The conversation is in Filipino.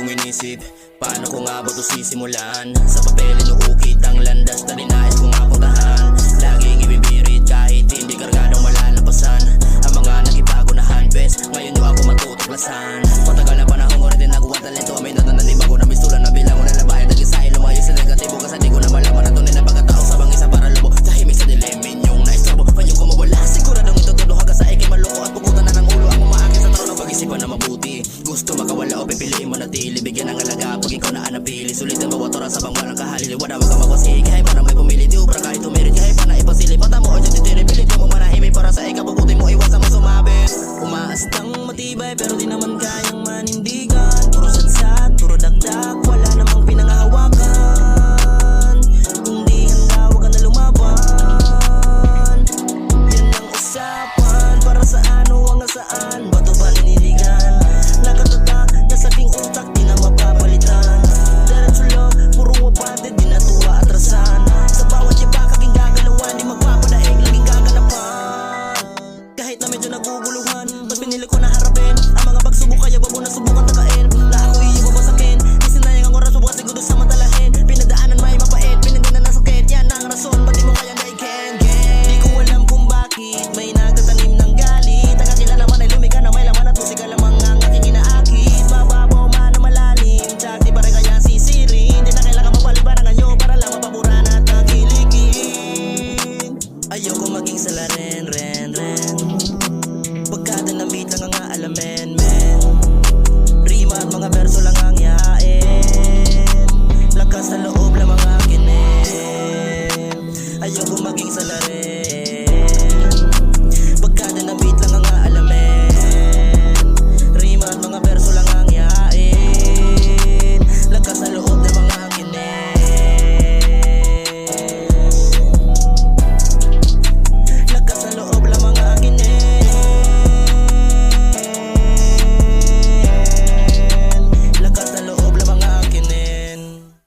kong inisip, paano ko nga ba ito sisimulan? Sa papel inuukit ang landas na dinais kong mapuntahan. Laging ibibirit kahit hindi kargadong malalampasan. Ang mga nagibago na handbest, ngayon nyo ako matutuklasan. Patagal na panahon ko rin din nakuha talento. May natanaliba ko na mistula na bilang ko na labayan. Nag-isahin lumayo sa negatibo kasi di ko na malaman na tunay na pagkatao sa bang isa para lubo. Tahimik sa dilemin yung naistrobo, panyo ko mawala. Siguradong ito todo hanggang sa ikin maloko at pugutan na ng ulo ang umaakit sa trono. Pag-isipan na mabuti, gusto makawala o pipiliin mo na tili. Bigyan ng alaga pag ikaw na anapili. Sulitin bawat oras sa bang walang kahalili. Wala wag kang mawasig kahit parang may pumili. Di ubra kahit tumirit kahit pa na ipasili. Pata mo o dyan titiri. Pilit mo manahimik para sa ikabubuti mo. Iwasan mo sumabit. Umaastang matibay pero di